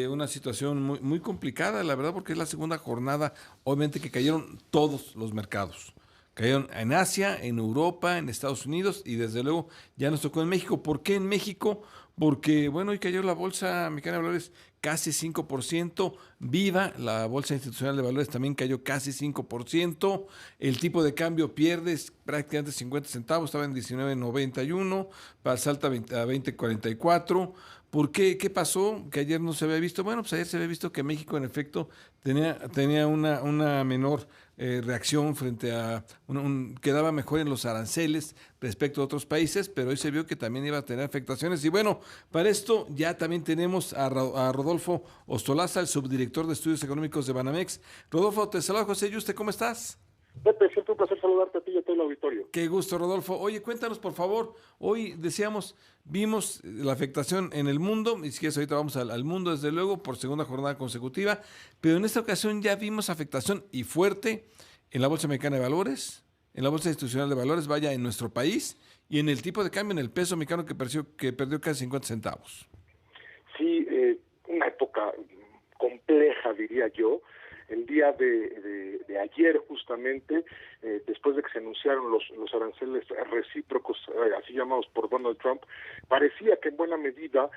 una situación muy complicada, la verdad, porque es la segunda jornada, obviamente que cayeron todos los mercados. Cayeron en Asia, en Europa, en Estados Unidos y desde luego ya nos tocó en México. ¿Por qué en México? Porque, bueno, hoy cayó la Bolsa Mexicana de Valores casi 5%. Viva, la Bolsa Institucional de Valores también cayó casi 5%. El tipo de cambio pierde prácticamente 50 centavos, estaba en 19.91, salta a 20.44. ¿Por qué? ¿Qué pasó? Que ayer no se había visto. Bueno, pues ayer se había visto que México en efecto tenía una menor reacción frente a quedaba mejor en los aranceles respecto a otros países, pero hoy se vio que también iba a tener afectaciones. Y bueno, para esto ya también tenemos a Rodolfo Ostolaza, el subdirector de Estudios Económicos de Banamex. Rodolfo, te saluda José Yuste, ¿cómo estás? Pepe, siempre un placer saludarte a ti y a todo el auditorio. Qué gusto, Rodolfo. Oye, cuéntanos, por favor. Hoy vimos la afectación en el mundo, y si quieres ahorita vamos al mundo, desde luego, por segunda jornada consecutiva, pero en esta ocasión ya vimos afectación y fuerte en la Bolsa Mexicana de Valores, en la Bolsa Institucional de Valores, vaya, en nuestro país, y en el tipo de cambio, en el peso mexicano que perdió casi 50 centavos. Sí, una época compleja, diría yo. El día de ayer, justamente, después de que se anunciaron los aranceles recíprocos, así llamados por Donald Trump, parecía que en buena medida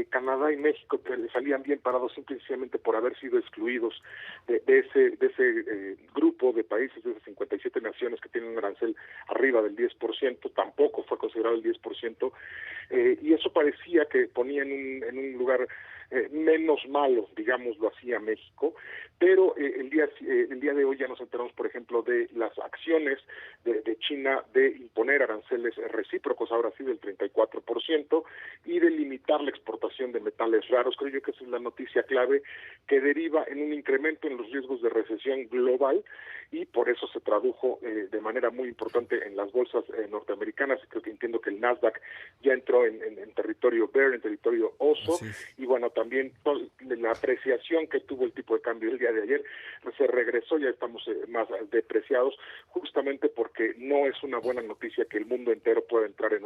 Canadá y México le salían bien parados simplemente por haber sido excluidos de ese grupo de países, de esas 57 naciones que tienen un arancel arriba del 10%, tampoco fue considerado el 10%, y eso parecía que ponía en un lugar menos malo, digámoslo así, a México, pero el día de hoy ya nos enteramos, por ejemplo, de las acciones de China de imponer aranceles recíprocos, ahora sí, del 34%, y de limitar la exportación de metales raros. Creo yo que esa es la noticia clave que deriva en un incremento en los riesgos de recesión global, y por eso se tradujo de manera muy importante en las bolsas norteamericanas. Creo que entiendo que el Nasdaq ya entró en territorio bear, en territorio oso, y bueno, también la apreciación que tuvo el tipo de cambio el día de ayer se regresó, ya estamos más depreciados, justamente porque no es una buena noticia que el mundo entero pueda entrar en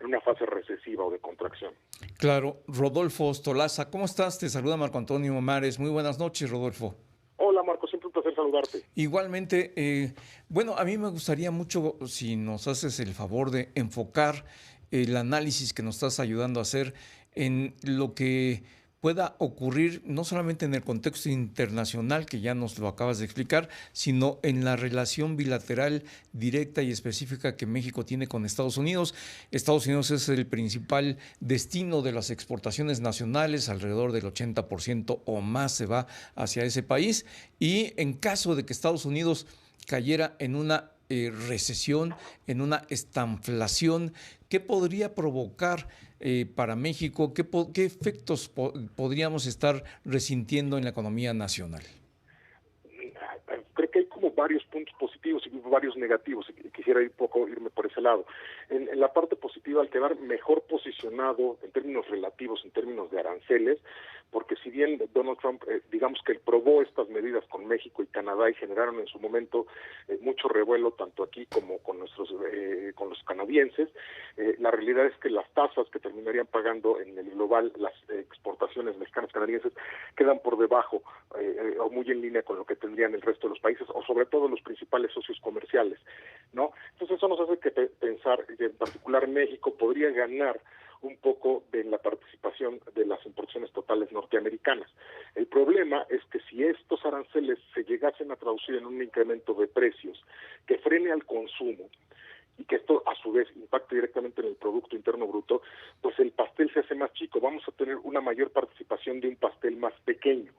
una fase recesiva o de contracción. Claro, Rodolfo Ostolaza, ¿cómo estás? Te saluda Marco Antonio Mares. Muy buenas noches, Rodolfo. Hola, Marco, siempre un placer saludarte. Igualmente, bueno, a mí me gustaría mucho si nos haces el favor de enfocar el análisis que nos estás ayudando a hacer en lo que pueda ocurrir no solamente en el contexto internacional, que ya nos lo acabas de explicar, sino en la relación bilateral directa y específica que México tiene con Estados Unidos. Estados Unidos es el principal destino de las exportaciones nacionales, alrededor del 80% o más se va hacia ese país, y en caso de que Estados Unidos cayera en una recesión, en una estanflación, ¿qué podría provocar para México? ¿Qué efectos podríamos estar resintiendo en la economía nacional? Creo que hay como varios puntos positivos y varios negativos, y quisiera irme por ese lado. En la parte positiva, al quedar mejor posicionado en términos relativos, en términos de aranceles, porque si bien Donald Trump, digamos que probó estas medidas con México y Canadá y generaron en su momento mucho revuelo, tanto aquí como con los canadienses, la realidad es que las tasas que terminarían pagando en el global las exportaciones mexicanas canadienses quedan por debajo o muy en línea con lo que tendrían el resto de los países, o sobre todo los principales socios comerciales, ¿no? Entonces eso nos hace que pensar que en particular México podría ganar un poco de la participación de las importaciones totales norteamericanas. El problema es que si estos aranceles se llegasen a traducir en un incremento de precios que frene al consumo, y que esto a su vez impacte directamente en el Producto Interno Bruto, pues el pastel se hace más chico, vamos a tener una mayor participación de un pastel más pequeño,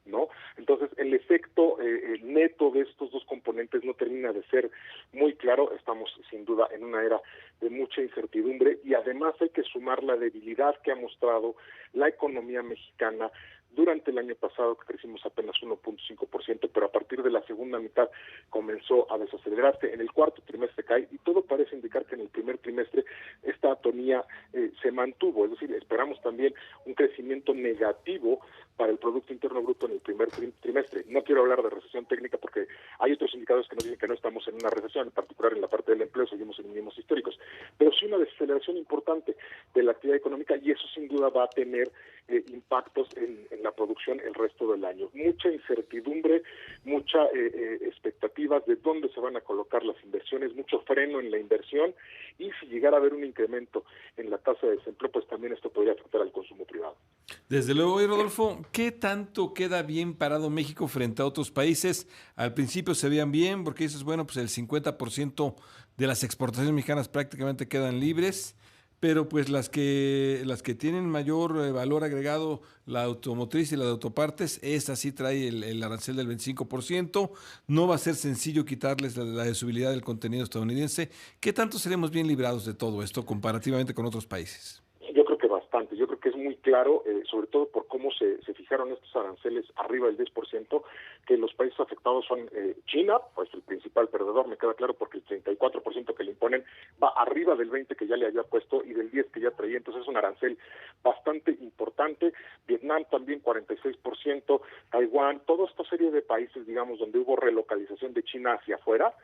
¿no? Entonces el efecto neto de estos dos componentes no termina de ser muy claro. Estamos sin duda en una era de mucha incertidumbre, y además hay que sumar la debilidad que ha mostrado la economía mexicana durante el año pasado, que crecimos apenas 1.5%, pero a partir de la segunda mitad comenzó a desacelerarse. En el cuarto trimestre cae, y todo parece indicar que en el primer trimestre esta atonía se mantuvo. Es decir, esperamos también un crecimiento negativo para el Producto Interno Bruto en el primer trimestre. No quiero hablar de recesión técnica porque hay otros indicadores que nos dicen que no estamos en una recesión, en particular en la parte del empleo seguimos en mínimos históricos, pero sí una desaceleración importante. de la actividad económica, y eso sin duda va a tener impactos en la producción el resto del año. Mucha incertidumbre, mucha expectativas de dónde se van a colocar las inversiones, mucho freno en la inversión, y si llegara a haber un incremento en la tasa de desempleo, pues también esto podría afectar al consumo privado. Desde luego, y Rodolfo, ¿qué tanto queda bien parado México frente a otros países? Al principio se veían bien, porque dices, bueno, pues el 50% de las exportaciones mexicanas prácticamente quedan libres, pero pues las que tienen mayor valor agregado, la automotriz y la de autopartes, esta sí trae el arancel del 25%. No va a ser sencillo quitarles la deducibilidad del contenido estadounidense. ¿Qué tanto seremos bien librados de todo esto comparativamente con otros países? Yo creo que bastante, yo creo que es muy claro, sobre todo por cómo se fijaron estos aranceles arriba del 10%, que los países afectados son China, pues el principal perdedor, me queda claro, porque el 34% que le imponen va arriba del 20% que ya le había puesto y del 10% que ya traía, entonces es un arancel bastante importante. Vietnam también 46%, Taiwán, toda esta serie de países, digamos, donde hubo relocalización de China hacia afuera,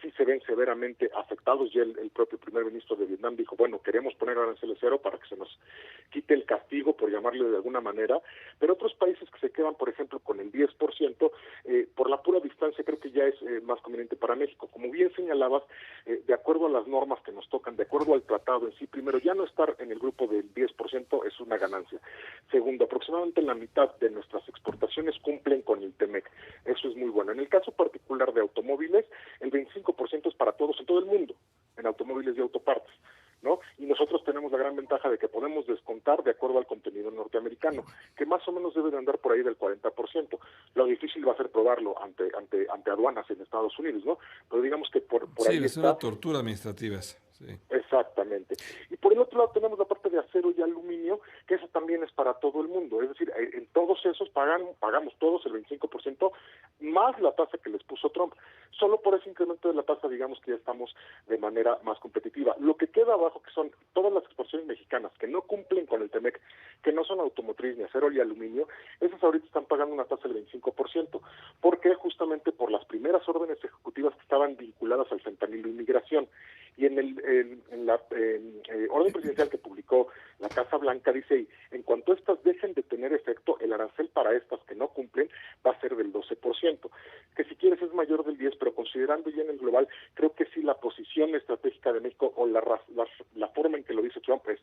sí se ven severamente afectados. Ya el propio primer ministro de Vietnam dijo, bueno, queremos poner aranceles cero para que se nos quite el castigo, por llamarle de alguna manera, pero otros países que se quedan, por ejemplo, con el 10%, por la pura distancia creo que ya es más conveniente para México. Como bien señalabas, de acuerdo a las normas que nos tocan, de acuerdo al tratado en sí, primero, ya no estar en el grupo del 10% es una ganancia. Segundo, aproximadamente la mitad de nuestras exportaciones cumplen con el TEMEC. Eso es muy bueno. En el caso particular de automóviles, el 25% es para todos en todo el mundo, en automóviles y autopartes, ¿no? Y nosotros tenemos la gran ventaja de que podemos descontar de acuerdo al contenido norteamericano, que más o menos debe de andar por ahí del 40%. Lo difícil va a ser probarlo ante aduanas en Estados Unidos, ¿no? Pero digamos que por Sí, ahí es está. una tortura administrativa esa, sí. Exactamente. Y por el otro lado tenemos la parte de acero y aluminio, que eso también es para todo el mundo. Es decir, en todos esos pagamos todos el 25% más la tasa que les puso Trump. Solo por ese incremento de la tasa, digamos que ya estamos de manera más competitiva. Lo que queda abajo, que son todas las exportaciones mexicanas que no cumplen con el TEMEC, que no son automotriz, ni acero ni aluminio, esas ahorita están pagando una tasa del 25%. ¿Por qué? Justamente por las primeras órdenes ejecutivas que estaban vinculadas al fentanilo y migración. Y en la orden presidencial que publicó la Casa Blanca dice ahí, en cuanto estas dejen de tener efecto, el arancel para estas que no cumplen va a ser del 12%, que si quieres es mayor del 10%, pero considerando ya en el global, creo que sí la posición estratégica de México o la forma en que lo dice Trump es,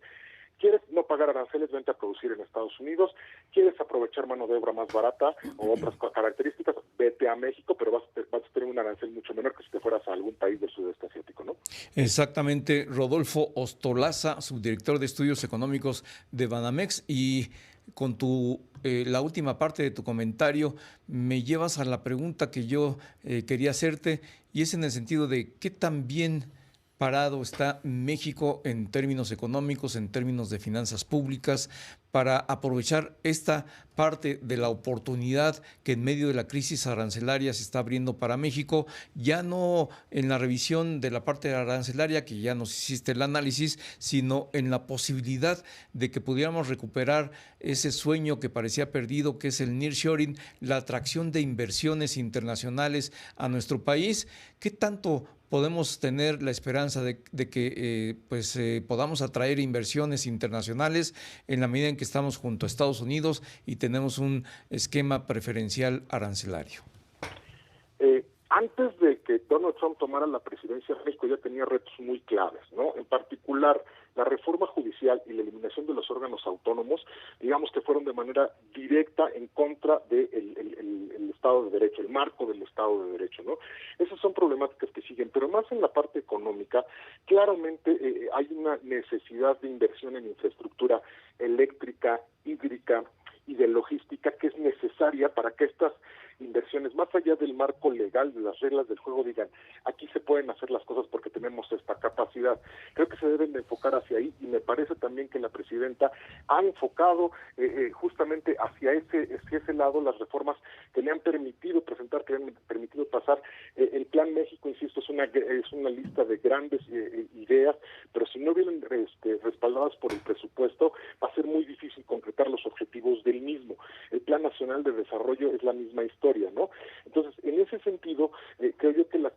¿quieres no pagar aranceles? Vente a producir en Estados Unidos. ¿Quieres aprovechar mano de obra más barata o otras características? Vete a México, pero vas a tener un arancel mucho menor que si te fueras a algún país del sudeste asiático, ¿no? Exactamente, Rodolfo Ostolaza, subdirector de Estudios Económicos de Banamex, y con la última parte de tu comentario me llevas a la pregunta que yo quería hacerte, y es en el sentido de qué tan bien parado está México en términos económicos, en términos de finanzas públicas, para aprovechar esta parte de la oportunidad que en medio de la crisis arancelaria se está abriendo para México, ya no en la revisión de la parte arancelaria, que ya nos hiciste el análisis, sino en la posibilidad de que pudiéramos recuperar ese sueño que parecía perdido, que es el nearshoring, la atracción de inversiones internacionales a nuestro país. ¿Qué tanto podemos tener la esperanza de que podamos atraer inversiones internacionales en la medida en que estamos junto a Estados Unidos y tenemos un esquema preferencial arancelario? Antes de que Donald Trump tomara la presidencia, México ya tenía retos muy claves, ¿no? En particular, la reforma judicial y la eliminación de los órganos autónomos, digamos que fueron de manera directa en contra del el Estado de Derecho, el marco del Estado de Derecho, ¿no? Esas son problemáticas que siguen, pero más en la parte económica, claramente hay una necesidad de inversión en infraestructura eléctrica, hídrica y de logística que es necesaria para que estas inversiones, más allá del marco legal, de las reglas del juego, digan, aquí se pueden hacer las cosas porque tenemos esta capacidad. Creo que se deben de enfocar hacia ahí, y me parece también que la presidenta ha enfocado justamente hacia ese lado las reformas que le han permitido presentar, que le han permitido pasar. El Plan México, insisto, es una lista de grandes ideas, pero si no vienen respaldadas por el presupuesto, va a ser muy difícil concretar los objetivos del mismo. El Plan Nacional de Desarrollo es la misma historia, ¿no? Entonces, en ese sentido, creo yo que los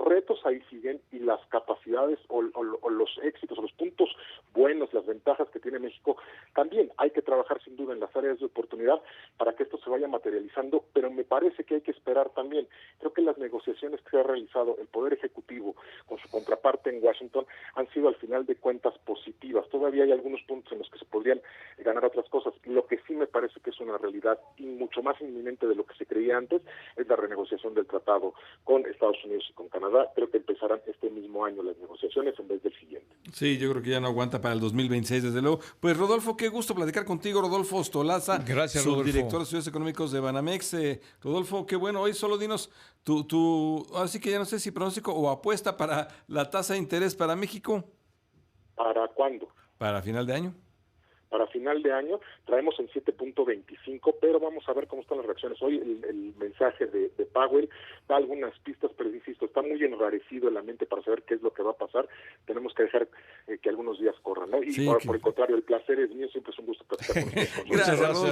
retos ahí siguen, y las capacidades o los éxitos o los puntos buenos, las ventajas que tiene México, también hay que trabajar sin duda en las áreas de oportunidad para que esto se vaya materializando, pero me parece que hay que esperar también. Creo que las negociaciones que se ha realizado el Poder Ejecutivo con su contraparte en Washington han sido al final de cuentas positivas. Todavía hay algunos puntos en los que se podrían ganar otras cosas. Lo que sí me parece que es una realidad y mucho más inminente de lo que se creía antes es la renegociación del tratado con Estados Unidos y con Canadá. Creo que empezarán este mismo año las negociaciones en vez del siguiente. Sí, yo creo que ya no aguanta para el 2026, desde luego. Pues Rodolfo, qué gusto platicar contigo, Rodolfo Ostolaza, Gracias, subdirector Rodolfo. de Estudios Económicos de Banamex. Rodolfo, qué bueno. Hoy solo dinos ahora sí que ya no sé si pronóstico o apuesta para la tasa de interés para México. ¿Para cuándo? Para final de año. Para final de año traemos en 7.25, pero vamos a ver cómo están las reacciones. Hoy el mensaje de Powell da algunas pistas, pero insisto, está muy enrarecido en la mente para saber qué es lo que va a pasar. Tenemos que dejar que algunos días corran, ¿no? Y Sí, por el contrario, el placer es mío, siempre es un gusto platicar con ustedes. Gracias, Rodolfo.